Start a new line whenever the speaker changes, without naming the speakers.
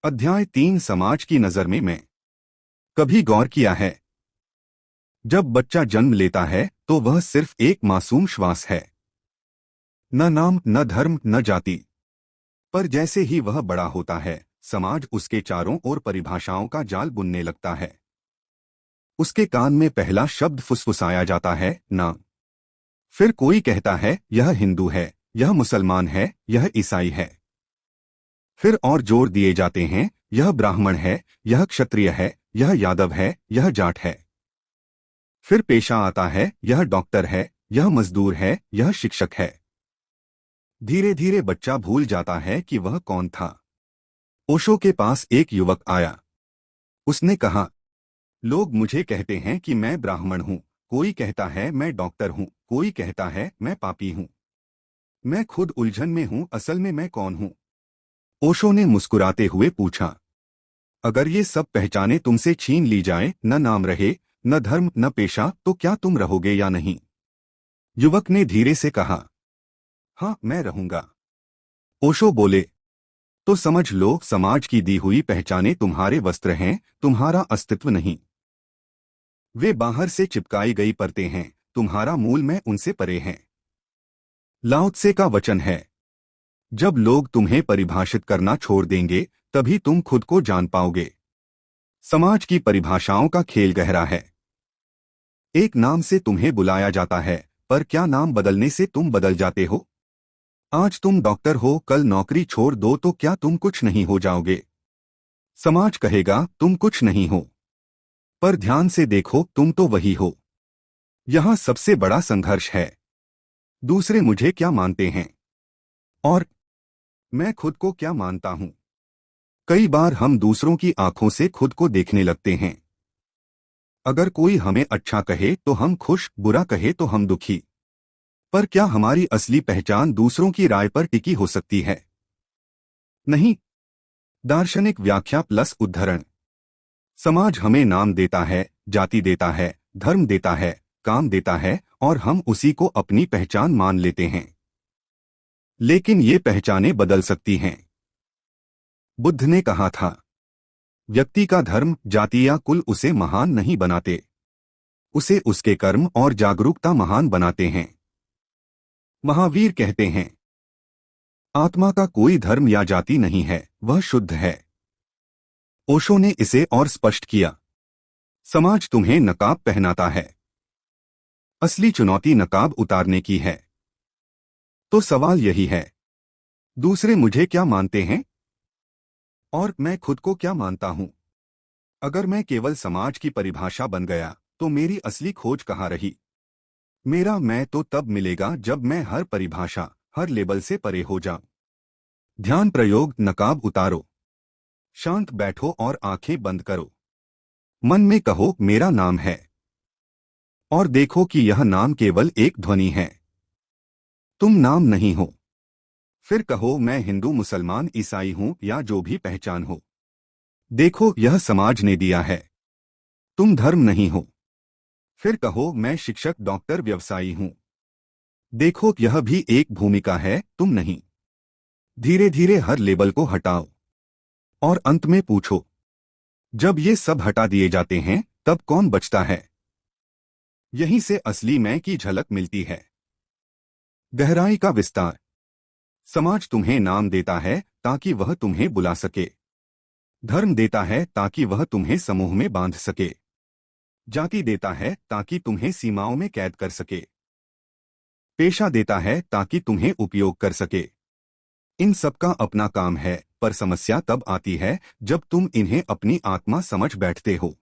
अध्याय 3 समाज की नजर में मैं। कभी गौर किया है, जब बच्चा जन्म लेता है तो वह सिर्फ एक मासूम श्वास है। न नाम, न धर्म, न जाति। पर जैसे ही वह बड़ा होता है, समाज उसके चारों ओर परिभाषाओं का जाल बुनने लगता है। उसके कान में पहला शब्द फुसफुसाया जाता है, नाम। फिर कोई कहता है, यह हिंदू है, यह मुसलमान है, यह ईसाई है। फिर और जोर दिए जाते हैं, यह ब्राह्मण है, यह क्षत्रिय है, यह यादव है, यह जाट है। फिर पेशा आता है, यह डॉक्टर है, यह मजदूर है, यह शिक्षक है। धीरे धीरे बच्चा भूल जाता है कि वह कौन था। ओशो के पास एक युवक आया। उसने कहा, लोग मुझे कहते हैं कि मैं ब्राह्मण हूँ, कोई कहता है मैं डॉक्टर हूँ, कोई कहता है मैं पापी हूँ। मैं खुद उलझन में हूँ, असल में मैं कौन हूँ? ओशो ने मुस्कुराते हुए पूछा, अगर ये सब पहचाने तुमसे छीन ली जाए, न नाम रहे, न धर्म, न पेशा, तो क्या तुम रहोगे या नहीं? युवक ने धीरे से कहा, हाँ, मैं रहूंगा। ओशो बोले, तो समझ लो, समाज की दी हुई पहचाने तुम्हारे वस्त्र हैं, तुम्हारा अस्तित्व नहीं। वे बाहर से चिपकाई गई परतें हैं, तुम्हारा मूल में उनसे परे है। लाओ त्से का वचन है, जब लोग तुम्हें परिभाषित करना छोड़ देंगे, तभी तुम खुद को जान पाओगे। समाज की परिभाषाओं का खेल गहरा है। एक नाम से तुम्हें बुलाया जाता है, पर क्या नाम बदलने से तुम बदल जाते हो? आज तुम डॉक्टर हो, कल नौकरी छोड़ दो तो क्या तुम कुछ नहीं हो जाओगे? समाज कहेगा तुम कुछ नहीं हो, पर ध्यान से देखो, तुम तो वही हो। यहां सबसे बड़ा संघर्ष है। दूसरे मुझे क्या मानते हैं और मैं खुद को क्या मानता हूं? कई बार हम दूसरों की आंखों से खुद को देखने लगते हैं। अगर कोई हमें अच्छा कहे तो हम खुश, बुरा कहे तो हम दुखी। पर क्या हमारी असली पहचान दूसरों की राय पर टिकी हो सकती है? नहीं। दार्शनिक व्याख्या प्लस उद्धरण। समाज हमें नाम देता है, जाति देता है, धर्म देता है, काम देता है, और हम उसी को अपनी पहचान मान लेते हैं। लेकिन ये पहचानें बदल सकती हैं। बुद्ध ने कहा था, व्यक्ति का धर्म, जाति या कुल उसे महान नहीं बनाते, उसे उसके कर्म और जागरूकता महान बनाते हैं। महावीर कहते हैं, आत्मा का कोई धर्म या जाति नहीं है, वह शुद्ध है। ओशो ने इसे और स्पष्ट किया, समाज तुम्हें नकाब पहनाता है, असली चुनौती नकाब उतारने की है। तो सवाल यही है, दूसरे मुझे क्या मानते हैं और मैं खुद को क्या मानता हूं? अगर मैं केवल समाज की परिभाषा बन गया, तो मेरी असली खोज कहाँ रही? मेरा मैं तो तब मिलेगा जब मैं हर परिभाषा, हर लेबल से परे हो जाऊं। ध्यान प्रयोग, नकाब उतारो। शांत बैठो और आंखें बंद करो। मन में कहो, मेरा नाम है, और देखो कि यह नाम केवल एक ध्वनि है। तुम नाम नहीं हो। फिर कहो, मैं हिंदू, मुसलमान, ईसाई हूं, या जो भी पहचान हो। देखो, यह समाज ने दिया है। तुम धर्म नहीं हो। फिर कहो, मैं शिक्षक, डॉक्टर, व्यवसायी हूं। देखो, यह भी एक भूमिका है, तुम नहीं। धीरे धीरे हर लेबल को हटाओ और अंत में पूछो, जब ये सब हटा दिए जाते हैं, तब कौन बचता है? यहीं से असली मैं की झलक मिलती है। गहराई का विस्तार। समाज तुम्हें नाम देता है ताकि वह तुम्हें बुला सके। धर्म देता है ताकि वह तुम्हें समूह में बांध सके। जाति देता है ताकि तुम्हें सीमाओं में कैद कर सके। पेशा देता है ताकि तुम्हें उपयोग कर सके। इन सबका अपना काम है, पर समस्या तब आती है जब तुम इन्हें अपनी आत्मा समझ बैठते हो।